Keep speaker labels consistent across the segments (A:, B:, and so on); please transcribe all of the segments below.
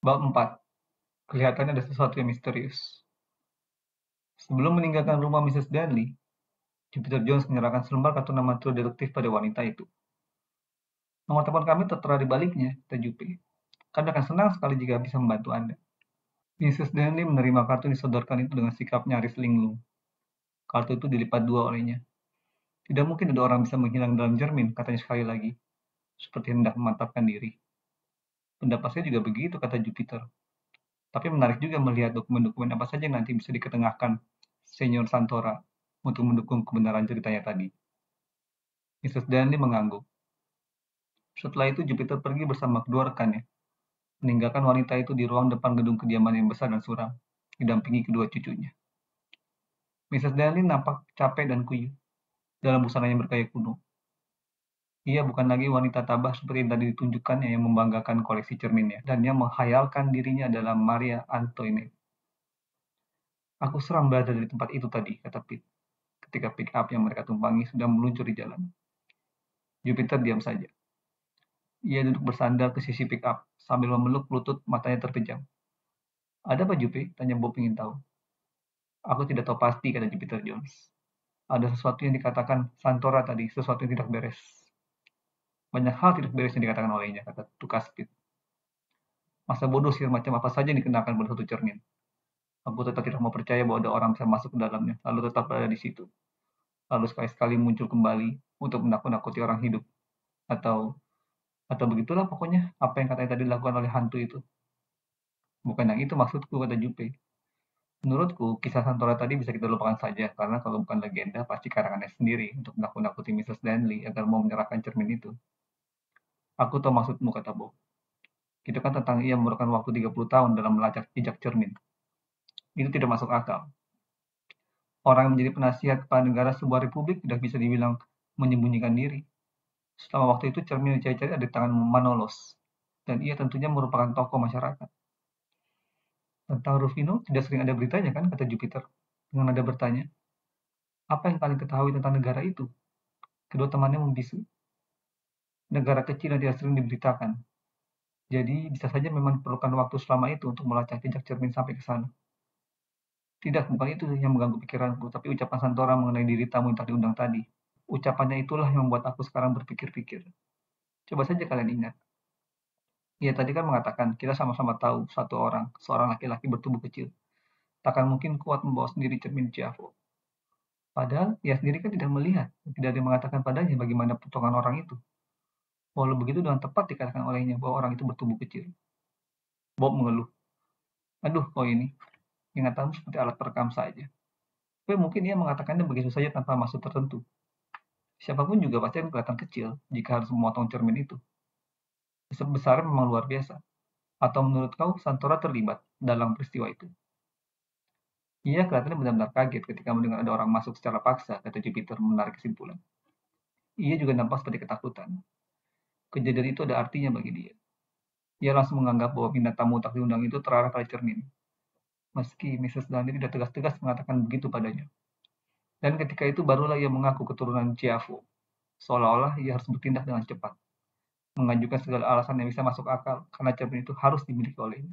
A: Bab 4. Kelihatannya ada sesuatu yang misterius. Sebelum meninggalkan rumah Mrs. Darnley, Jupiter Jones menyerahkan selembar kartu nama True Detective pada wanita itu. Nomor telepon kami tertera di baliknya, kata Jupe. Kami akan senang sekali jika bisa membantu Anda. Mrs. Darnley menerima kartu yang disodorkan itu dengan sikap nyaris linglung. Kartu itu dilipat dua olehnya. Tidak mungkin ada orang bisa menghilang dalam cermin, katanya sekali lagi, seperti hendak memantapkan diri. Pendapat saya juga begitu, kata Jupiter. Tapi menarik juga melihat dokumen-dokumen apa saja yang nanti bisa diketengahkan Senior Santora untuk mendukung kebenaran ceritanya tadi. Mrs. Darnley mengangguk. Setelah itu Jupiter pergi bersama kedua rekannya, meninggalkan wanita itu di ruang depan gedung kediaman yang besar dan suram, didampingi kedua cucunya. Mrs. Darnley nampak capek dan kuyup dalam busana yang bergaya kuno. Ia bukan lagi wanita tabah seperti yang tadi ditunjukkannya yang membanggakan koleksi cerminnya, dan yang menghayalkan dirinya dalam Maria Antoinette. Aku seram berada di tempat itu tadi, kata Pete, ketika pick-up yang mereka tumpangi sudah meluncur di jalan. Jupiter diam saja. Ia duduk bersandar ke sisi pick-up, sambil memeluk lutut matanya terpejam. Ada apa, Jupe? Tanya Bob ingin tahu. Aku tidak tahu pasti, kata Jupiter Jones. Ada sesuatu yang dikatakan Santora tadi, sesuatu yang tidak beres. Banyak hal tidak beres yang dikatakan olehnya, kata Tukas Pete. Masa bodoh sihir macam apa saja yang dikenakan pada satu cermin. Aku tetap tidak mau percaya bahwa ada orang bisa masuk ke dalamnya, lalu tetap berada di situ. Lalu sekali-sekali muncul kembali untuk menakut-nakuti orang hidup. Atau begitulah pokoknya apa yang katanya tadi dilakukan oleh hantu itu. Bukan yang itu maksudku, kata Jupe. Menurutku, kisah Santora tadi bisa kita lupakan saja, karena kalau bukan legenda, pasti karangannya sendiri untuk menakut-nakuti Mrs. Darnley agar mau menyerahkan cermin itu. Aku tahu maksudmu, kata Bob. Itu kan tentang ia memerlukan waktu 30 tahun dalam melacak jejak cermin. Itu tidak masuk akal. Orang yang menjadi penasihat kepala negara sebuah republik tidak bisa dibilang menyembunyikan diri. Selama waktu itu cermin dicari-cari ada di tangan Manolos, dan ia tentunya merupakan tokoh masyarakat. Tentang Rufino tidak sering ada beritanya kan, kata Jupiter, dengan nada bertanya. Apa yang kalian ketahui tentang negara itu? Kedua temannya membisu. Negara kecil yang tidak sering diberitakan. Jadi bisa saja memang diperlukan waktu selama itu untuk melacak jejak cermin sampai ke sana. Tidak, bukan itu yang mengganggu pikiranku, tapi ucapan Santora mengenai diri tamu yang tak diundang tadi. Ucapannya itulah yang membuat aku sekarang berpikir-pikir. Coba saja kalian ingat. Ia tadi kan mengatakan, kita sama-sama tahu satu orang, seorang laki-laki bertubuh kecil. Takkan mungkin kuat membawa sendiri cermin Javo. Padahal ia sendiri kan tidak melihat, tidak ada yang mengatakan padanya bagaimana potongan orang itu. Walau begitu dengan tepat dikatakan olehnya bahwa orang itu bertubuh kecil. Bob mengeluh. Aduh, kau ini. Ingatanmu seperti alat perekam saja. Tapi mungkin ia mengatakannya begitu saja tanpa maksud tertentu. Siapapun juga pasti akan kelihatan kecil jika harus memotong cermin itu. Besarnya memang luar biasa. Atau menurut kau, Santora terlibat dalam peristiwa itu? Ia kelihatannya benar-benar kaget ketika mendengar ada orang masuk secara paksa, kata Jupiter menarik kesimpulan. Ia juga nampak seperti ketakutan. Kejadian itu ada artinya bagi dia. Ia langsung menganggap bahwa bintang tamu tak diundang itu terarah pada cermin. Meski Mrs. Darnley tidak tegas-tegas mengatakan begitu padanya. Dan ketika itu barulah ia mengaku keturunan Ciavo. Seolah-olah ia harus bertindak dengan cepat. Mengajukan segala alasan yang bisa masuk akal karena cermin itu harus dimiliki olehnya.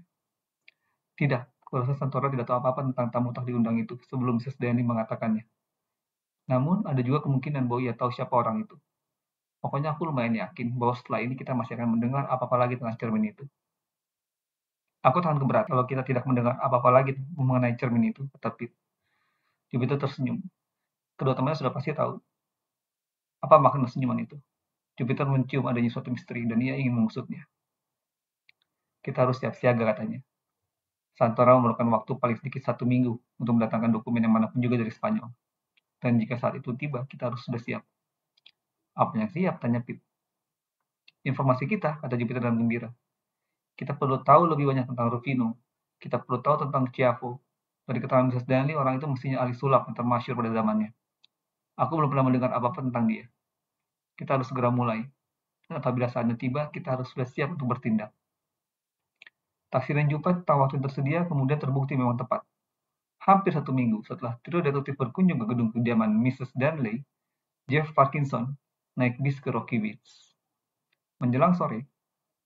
A: Tidak, kurasa Santora tidak tahu apa-apa tentang tamu tak diundang itu sebelum Mrs. Darnley mengatakannya. Namun, ada juga kemungkinan bahwa ia tahu siapa orang itu. Pokoknya aku lumayan yakin bahwa setelah ini kita masih akan mendengar apa-apa lagi tentang cermin itu. Aku takkan keberatan kalau kita tidak mendengar apa-apa lagi mengenai cermin itu, kata Pete. Jupiter tersenyum. Kedua temannya sudah pasti tahu. Apa makna senyuman itu? Jupiter mencium adanya suatu misteri dan ia ingin mengusutnya. Kita harus siap siaga, katanya. Santora memerlukan waktu paling sedikit 1 minggu untuk mendatangkan dokumen yang manapun juga dari Spanyol. Dan jika saat itu tiba, kita harus sudah siap. Apa yang siap? Tanya Pete. Informasi kita, kata Jupiter dan gembira. Kita perlu tahu lebih banyak tentang Rufino. Kita perlu tahu tentang Ciavo. Dari keterangan Mrs. Darnley, orang itu mestinya ahli sulap yang termasyhur pada zamannya. Aku belum pernah mendengar apa-apa tentang dia. Kita harus segera mulai. Dan apabila saatnya tiba, kita harus sudah siap untuk bertindak. Taksir yang Jupat tentang waktu yang tersedia kemudian terbukti memang tepat. Hampir 1 minggu setelah trio detektif berkunjung ke gedung kediaman Mrs. Darnley, Jeff Parkinson naik bis ke Rocky Beach. Menjelang sore,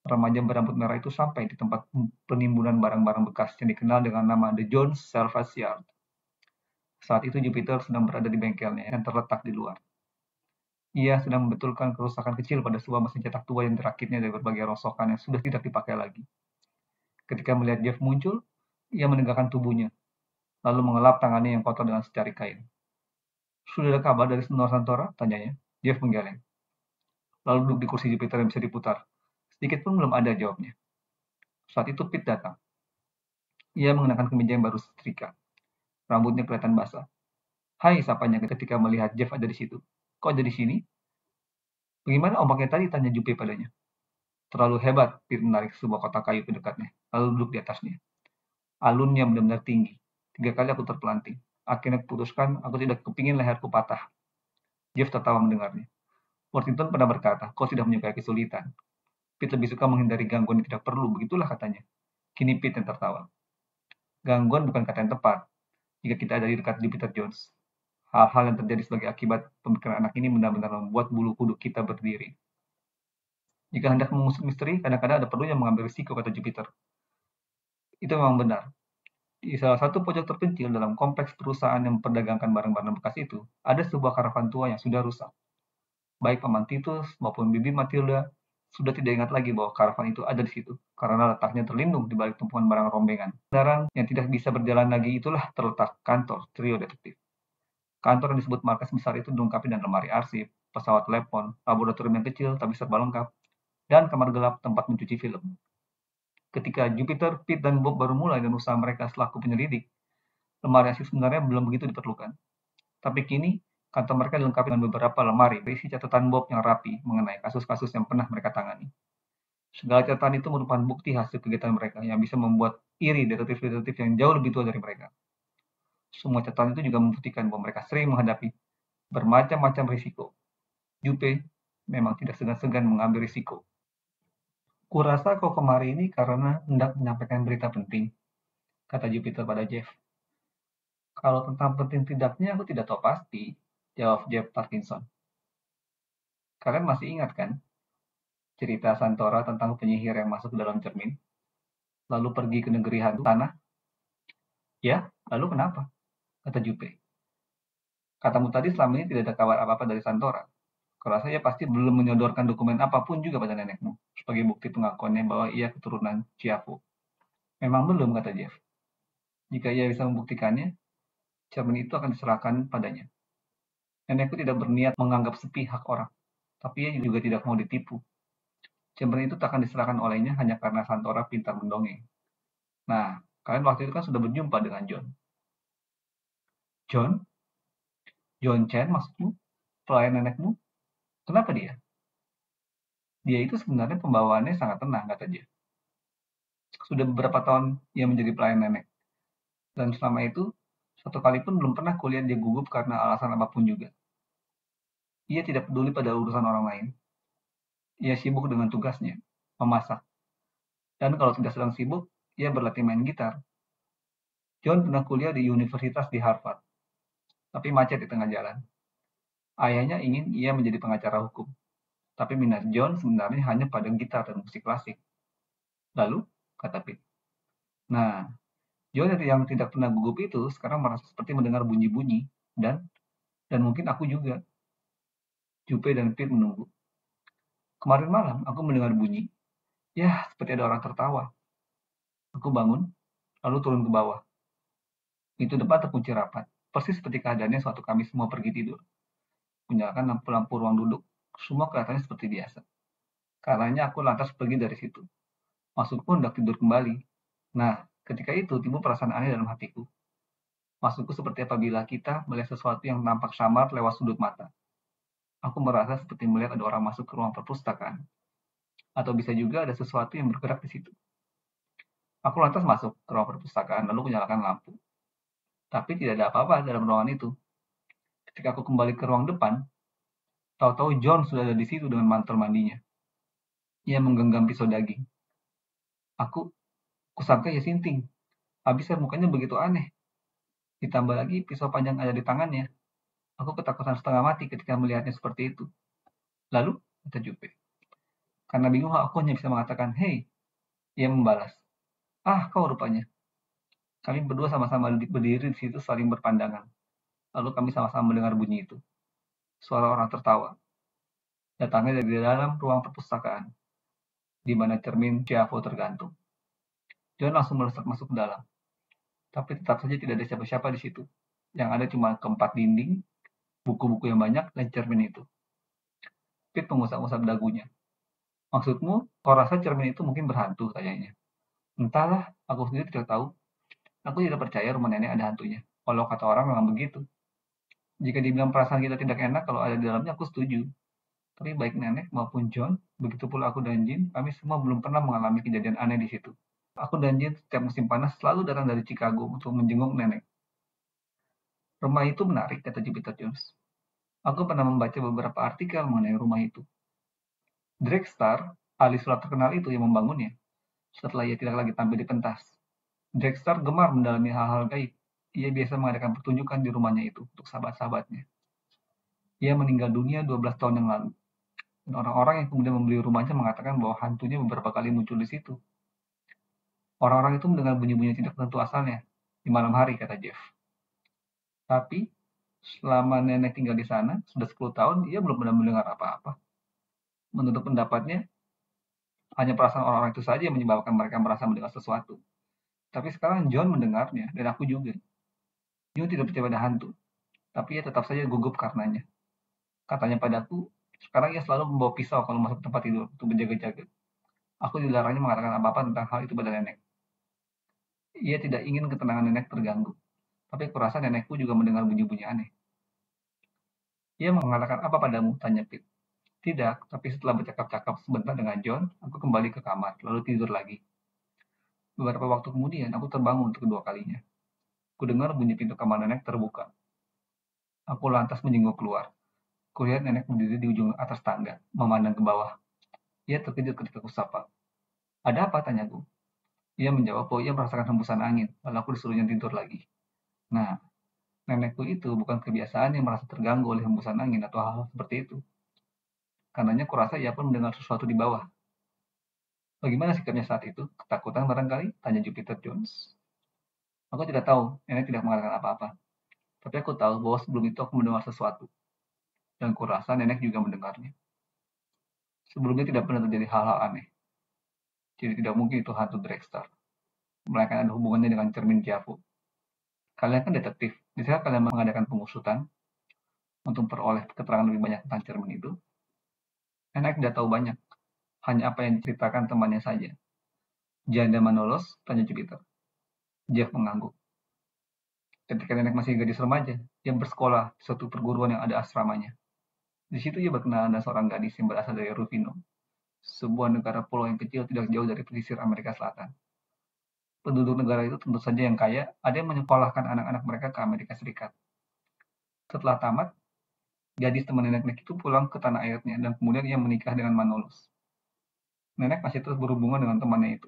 A: Remaja berambut merah itu sampai di tempat penimbunan barang-barang bekas yang dikenal dengan nama The Jones Salvage Yard. Saat itu Jupiter sedang berada di bengkelnya yang terletak di luar. Ia sedang membetulkan kerusakan kecil pada sebuah mesin cetak tua yang terakitnya dari berbagai rongsokan yang sudah tidak dipakai lagi. Ketika melihat Jeff muncul, ia menegakkan tubuhnya, lalu mengelap tangannya yang kotor dengan secari kain. "Sudah ada kabar dari Senor Santora?" tanyanya. Jeff menggeleng, lalu duduk di kursi Jupiter yang bisa diputar. Sedikit pun belum ada jawabnya. Saat itu Pete datang. Ia mengenakan kemeja yang baru setrika. Rambutnya kelihatan basah. "Hai," sapanya ketika melihat Jeff ada di situ. "Kok ada di sini?" "Bagaimana ombaknya tadi?" tanya Jupe padanya. "Terlalu hebat," Pete menarik sebuah kotak kayu ke dekatnya, lalu duduk di atasnya. "Alunnya benar-benar tinggi. 3 kali aku terpelanting. Akhirnya kuputuskan aku tidak kepingin leherku patah." Jeff tertawa mendengarnya. "Worthington pernah berkata, kau tidak menyukai kesulitan. Pete lebih suka menghindari gangguan yang tidak perlu, begitulah katanya." Kini Pete yang tertawa. "Gangguan bukan kata yang tepat jika kita ada di dekat Jupiter Jones. Hal-hal yang terjadi sebagai akibat pemikiran anak ini benar-benar membuat bulu kuduk kita berdiri. Jika hendak mengusut misteri, kadang-kadang ada perlunya mengambil risiko," kata Jupiter. "Itu memang benar. Di salah satu pojok terpencil dalam kompleks perusahaan yang memperdagangkan barang-barang bekas itu, ada sebuah karavan tua yang sudah rusak. Baik Paman Titus maupun Bibi Matilda sudah tidak ingat lagi bahwa karavan itu ada di situ, karena letaknya terlindung di balik tumpukan barang rombengan. Kendaraan yang tidak bisa berjalan lagi itulah terletak kantor trio detektif. Kantor yang disebut markas besar itu dilengkapi dengan lemari arsip, pesawat telepon, laboratorium yang kecil tapi serba lengkap, dan kamar gelap tempat mencuci film. Ketika Jupiter, Pete, dan Bob baru mulai dan usaha mereka selaku penyelidik, lemari arsip sebenarnya belum begitu diperlukan. Tapi kini, kantor mereka dilengkapi dengan beberapa lemari berisi catatan Bob yang rapi mengenai kasus-kasus yang pernah mereka tangani. Segala catatan itu merupakan bukti hasil kegiatan mereka yang bisa membuat iri detektif-detektif yang jauh lebih tua dari mereka. Semua catatan itu juga membuktikan bahwa mereka sering menghadapi bermacam-macam risiko. Jupe memang tidak segan-segan mengambil risiko. "Kurasa kau kemari ini karena hendak menyampaikan berita penting," kata Jupiter pada Jeff. "Kalau tentang penting tidaknya aku tidak tahu pasti," jawab Jeff Parkinson. "Kalian masih ingat kan cerita Santora tentang penyihir yang masuk ke dalam cermin, lalu pergi ke negeri hantu tanah?" "Ya, lalu kenapa?" kata Jupe. "Katamu tadi selama ini tidak ada kabar apa-apa dari Santora. Kurasa ia pasti belum menyodorkan dokumen apapun juga pada nenekmu, sebagai bukti pengakuannya bahwa ia keturunan Chiafu." "Memang belum," kata Jeff. "Jika ia bisa membuktikannya, cermin itu akan diserahkan padanya. Nenekku tidak berniat menganggap sepihak orang, tapi ia juga tidak mau ditipu. Cermin itu tak akan diserahkan olehnya hanya karena Santora pintar mendongeng. Nah, kalian waktu itu kan sudah berjumpa dengan John." "John? John Chen maksudmu? Pelayan nenekmu? Kenapa dia?" "Dia itu sebenarnya pembawaannya sangat tenang," kata Jeff. "Sudah beberapa tahun ia menjadi pelayan nenek. Dan selama itu, satu kali pun belum pernah kulihat dia gugup karena alasan apapun juga. Ia tidak peduli pada urusan orang lain. Ia sibuk dengan tugasnya, memasak. Dan kalau tidak sedang sibuk, ia berlatih main gitar. John pernah kuliah di universitas di Harvard, tapi macet di tengah jalan. Ayahnya ingin ia menjadi pengacara hukum, tapi minat John sebenarnya hanya pada gitar dan musik klasik." "Lalu?" kata Pete. "Nah, John yang tidak pernah gugup itu sekarang merasa seperti mendengar bunyi-bunyi, dan mungkin aku juga." Jupe dan Pete menunggu. "Kemarin malam aku mendengar bunyi. Ya, seperti ada orang tertawa. Aku bangun, lalu turun ke bawah. Pintu depan terkunci rapat, persis seperti keadaannya suatu kami semua pergi tidur. Menyalakan lampu-lampu ruang duduk. Semua kelihatannya seperti biasa. Karenanya aku lantas pergi dari situ. Maksudku hendak tidur kembali. Nah, ketika itu timbul perasaan aneh dalam hatiku. Maksudku seperti apabila kita melihat sesuatu yang nampak samar lewat sudut mata. Aku merasa seperti melihat ada orang masuk ke ruang perpustakaan. Atau bisa juga ada sesuatu yang bergerak di situ. Aku lantas masuk ke ruang perpustakaan lalu menyalakan lampu. Tapi tidak ada apa-apa dalam ruangan itu. Ketika aku kembali ke ruang depan, tahu-tahu John sudah ada di situ dengan mantel mandinya. Ia menggenggam pisau daging. Aku kusangka ia sinting. Habisnya mukanya begitu aneh. Ditambah lagi pisau panjang ada di tangannya. Aku ketakutan setengah mati ketika melihatnya seperti itu. "Lalu?" kata Jupe. Karena bingung, aku hanya bisa mengatakan, "Hei," ia membalas. "Ah, kau rupanya." Kami berdua sama-sama berdiri di situ saling berpandangan. Lalu kami sama-sama mendengar bunyi itu. Suara orang tertawa. Datangnya dari dalam ruang perpustakaan, di mana cermin Ciavo tergantung. John langsung melesat masuk ke dalam. Tapi tetap saja tidak ada siapa-siapa di situ. Yang ada cuma keempat dinding, buku-buku yang banyak, dan cermin itu. Pete mengusap-usap dagunya. "Maksudmu, kau rasa cermin itu mungkin berhantu?" tanyanya. "Entahlah, aku sendiri tidak tahu. Aku tidak percaya rumah nenek ada hantunya. Kalau kata orang memang begitu. Jika dibilang perasaan kita tidak enak kalau ada di dalamnya, aku setuju. Tapi baik nenek maupun John, begitu pula aku dan Jin, kami semua belum pernah mengalami kejadian aneh di situ. Aku dan Jin setiap musim panas selalu datang dari Chicago untuk menjenguk nenek. Rumah itu menarik," kata Jupiter Jones. "Aku pernah membaca beberapa artikel mengenai rumah itu. Drake Star, ahli sulap terkenal itu yang membangunnya, setelah ia tidak lagi tampil di pentas. Drake Star gemar mendalami hal-hal gaib. Ia biasa mengadakan pertunjukan di rumahnya itu untuk sahabat-sahabatnya. Ia meninggal dunia 12 tahun yang lalu. Dan orang-orang yang kemudian membeli rumahnya mengatakan bahwa hantunya beberapa kali muncul di situ. Orang-orang itu mendengar bunyi-bunyi tidak tentu asalnya di malam hari," kata Jeff. "Tapi selama nenek tinggal di sana, sudah 10 tahun, ia belum pernah mendengar apa-apa. Menurut pendapatnya, hanya perasaan orang-orang itu saja yang menyebabkan mereka merasa mendengar sesuatu. Tapi sekarang John mendengarnya, dan aku juga. John tidak percaya pada hantu, tapi ia tetap saja gugup karenanya. Katanya padaku, sekarang ia selalu membawa pisau kalau masuk tempat tidur untuk berjaga-jaga. Aku dilarangnya mengatakan apa-apa tentang hal itu pada nenek. Ia tidak ingin ketenangan nenek terganggu. Tapi kurasa nenekku juga mendengar bunyi-bunyi aneh." "Ia mengatakan apa padamu?" tanya Pete. "Tidak, tapi setelah bercakap-cakap sebentar dengan John, aku kembali ke kamar, lalu tidur lagi. Beberapa waktu kemudian, aku terbangun untuk kedua kalinya. Kudengar bunyi pintu kamar nenek terbuka. Aku lantas menjenguk keluar. Kulihat nenek berdiri di ujung atas tangga, memandang ke bawah. Ia terkejut ketika kusapa. "Ada apa?" tanyaku. Ia menjawab bahwa ia merasakan hembusan angin, lalu aku disuruhnya tidur lagi. Nah, nenekku itu bukan kebiasaan yang merasa terganggu oleh hembusan angin atau hal-hal seperti itu. Karenanya kurasa ia pun mendengar sesuatu di bawah. "Bagaimana sikapnya saat itu? Ketakutan barangkali?" tanya Jupiter Jones. "Aku tidak tahu," nenek tidak mengatakan apa-apa. "Tapi aku tahu bahwa sebelum itu aku mendengar sesuatu. Dan kurasa nenek juga mendengarnya. Sebelumnya tidak pernah terjadi hal-hal aneh. Jadi tidak mungkin itu hantu Dragster. Melainkan ada hubungannya dengan cermin Jiafu. Kalian kan detektif. Bisa kalian mengadakan pengusutan untuk memperoleh keterangan lebih banyak tentang cermin itu?" Nenek tidak tahu banyak. Hanya apa yang diceritakan temannya saja. "Janda Manolos?" tanya Jupiter. Jeff mengangguk. "Ketika nenek masih gadis remaja, dia bersekolah di suatu perguruan yang ada asramanya. Di situ ia berkenalan dengan seorang gadis yang berasal dari Rufino, sebuah negara pulau yang kecil tidak jauh dari pesisir Amerika Selatan. Penduduk negara itu tentu saja yang kaya, ada yang menyekolahkan anak-anak mereka ke Amerika Serikat. Setelah tamat, gadis teman nenek itu pulang ke tanah airnya dan kemudian ia menikah dengan Manolos. Nenek masih terus berhubungan dengan temannya itu,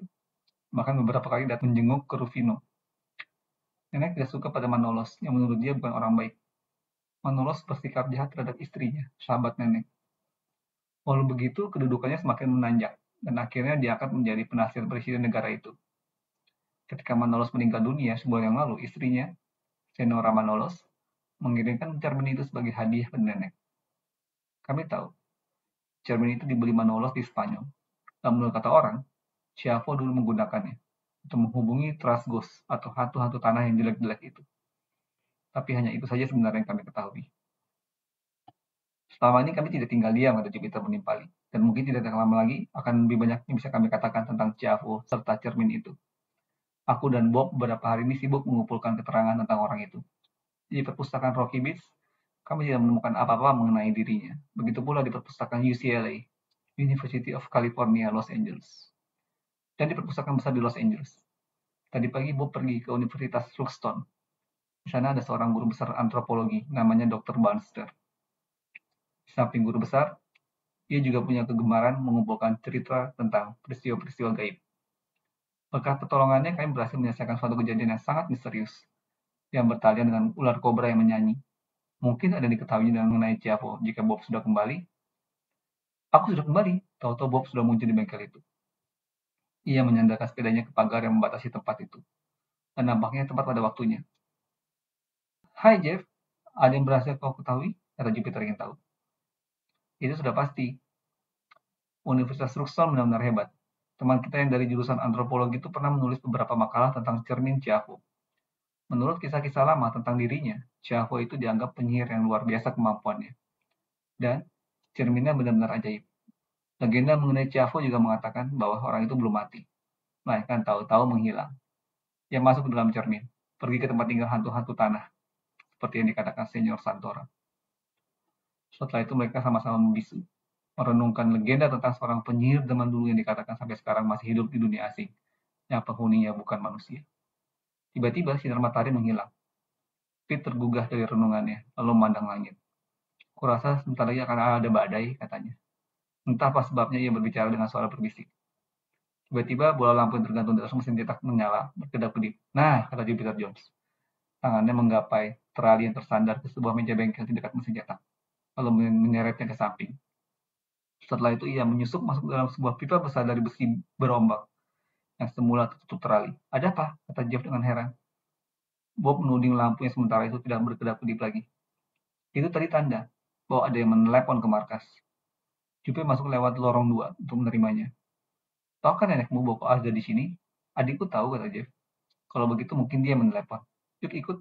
A: bahkan beberapa kali datang menjenguk ke Rufino. Nenek tidak suka pada Manolos, yang menurut dia bukan orang baik. Manolos bersikap jahat terhadap istrinya, sahabat nenek. Walau begitu, kedudukannya semakin menanjak, dan akhirnya diangkat menjadi penasihat presiden negara itu. Ketika Manolos meninggal dunia sebulan yang lalu, istrinya, Senora Manolos, mengirimkan cermin itu sebagai hadiah ke nenek. Kami tahu, cermin itu dibeli Manolos di Spanyol. Dan menurut kata orang, Schiavo dulu menggunakannya untuk menghubungi Trust Ghost atau hantu-hantu tanah yang jelek-jelek itu. Tapi hanya itu saja sebenarnya yang kami ketahui. Selama ini kami tidak tinggal diam, kata Jupiter menimpali. Dan mungkin tidak akan lama lagi akan lebih banyak yang bisa kami katakan tentang Schiavo serta cermin itu. Aku dan Bob beberapa hari ini sibuk mengumpulkan keterangan tentang orang itu. Di perpustakaan Rocky Beach, kami tidak menemukan apa-apa mengenai dirinya. Begitu pula di perpustakaan UCLA, University of California, Los Angeles. Dan di perpustakaan besar di Los Angeles. Tadi pagi Bob pergi ke Universitas Tucson. Di sana ada seorang guru besar antropologi, namanya Dr. Banster. Di samping guru besar, ia juga punya kegemaran mengumpulkan cerita tentang peristiwa-peristiwa gaib. Berkat pertolongannya, kami berhasil menyelesaikan suatu kejadian yang sangat misterius, yang bertalian dengan ular kobra yang menyanyi. Mungkin ada yang diketahui mengenai Schiavo jika Bob sudah kembali. Aku sudah kembali, tahu-tahu Bob sudah muncul di bengkel itu. Ia menyandarkan sepedanya ke pagar yang membatasi tempat itu, dan nampaknya tepat pada waktunya. Hai Jeff, ada yang berhasil kau ketahui? Kata Jupiter ingin tahu. Itu sudah pasti. Universitas Ruxton benar-benar hebat. Teman kita yang dari jurusan antropologi itu pernah menulis beberapa makalah tentang cermin Chiavo. Menurut kisah-kisah lama tentang dirinya, Chiavo itu dianggap penyihir yang luar biasa kemampuannya. Dan cerminnya benar-benar ajaib. Legenda mengenai Chiavo juga mengatakan bahwa orang itu belum mati, melainkan tahu-tahu menghilang. Ia masuk ke dalam cermin, pergi ke tempat tinggal hantu-hantu tanah, seperti yang dikatakan Senior Santora. Setelah itu mereka sama-sama membisu, merenungkan legenda tentang seorang penyihir zaman dulu yang dikatakan sampai sekarang masih hidup di dunia asing, yang penghuninya bukan manusia. Tiba-tiba sinar matahari menghilang. Pete tergugah dari renungannya, lalu memandang langit. Kurasa sebentar lagi akan ada badai, katanya. Entah apa sebabnya ia berbicara dengan suara berbisik. Tiba-tiba bola lampu yang tergantung di atas mesin cetak menyala, berkedap-kedip. Nah, kata Jupiter Jones. Tangannya menggapai terali yang tersandar ke sebuah meja bengkel di dekat mesin cetak, lalu menyeretnya ke samping. Setelah itu ia menyusup masuk dalam sebuah pipa besar dari besi berombak yang semula tertutup terali. Ada apa? Kata Jeff dengan heran. Bob menuding lampu yang sementara itu tidak berkedap-kedip lagi. Itu tadi tanda bahwa ada yang menelepon ke markas. Jupe masuk lewat lorong 2 untuk menerimanya. Tahu kan nenekmu bahwa kau ada di sini? Adikku tahu, kata Jeff. Kalau begitu mungkin dia menelepon. Yuk ikut.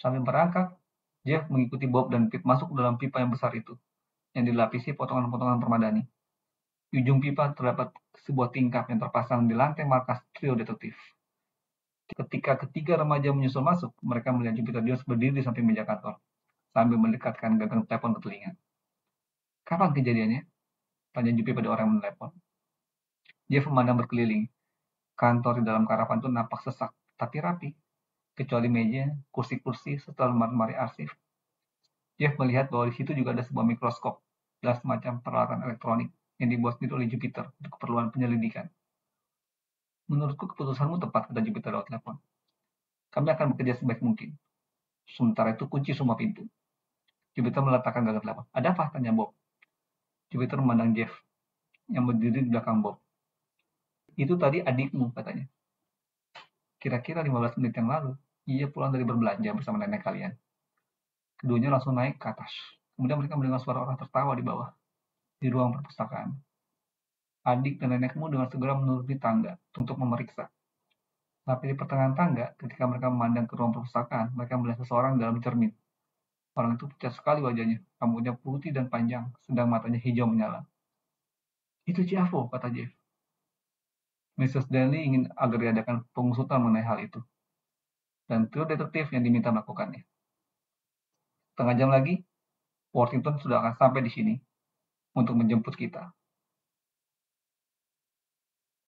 A: Sambil merangkak, Jeff mengikuti Bob dan Pete masuk ke dalam pipa yang besar itu, yang dilapisi potongan-potongan permadani. Di ujung pipa terdapat sebuah tingkap yang terpasang di lantai markas trio detektif. Ketika ketiga remaja menyusul masuk, mereka melihat Jupiter Jones berdiri di samping meja kantor, sambil mendekatkan gagang telepon ke telinga. Kapan kejadiannya? Tanya Jupiter pada orang yang menelepon. Jeff memandang berkeliling. Kantor di dalam karavan itu nampak sesak, tapi rapi. Kecuali meja, kursi-kursi, serta lemari-lemari arsip. Jeff melihat bahwa di situ juga ada sebuah mikroskop dan semacam peralatan elektronik yang dibuat sendiri oleh Jupiter untuk keperluan penyelidikan. Menurutku keputusanmu tepat, kata Jupiter lewat telepon. Kami akan bekerja sebaik mungkin. Sementara itu kunci semua pintu. Jupiter meletakkan gagang telepon. Ada apa? Tanya Bob. Jupiter memandang Jeff yang berdiri di belakang Bob. Itu tadi adikmu, katanya. Kira-kira 15 menit yang lalu, ia pulang dari berbelanja bersama nenek kalian. Keduanya langsung naik ke atas. Kemudian mereka mendengar suara orang tertawa di bawah, di ruang perpustakaan. Adik dan nenekmu dengan segera menuruni tangga untuk memeriksa. Tapi di pertengahan tangga, ketika mereka memandang ke ruang perpustakaan, mereka melihat seseorang dalam cermin. Orang itu pucat sekali wajahnya, rambutnya putih dan panjang, sedang matanya hijau menyala. Itu Chiavo, kata Jeff. Mrs. Danley ingin agar diadakan pengusutan mengenai hal itu, dan trio detektif yang diminta melakukannya. Setengah jam lagi, Worthington sudah akan sampai di sini untuk menjemput kita.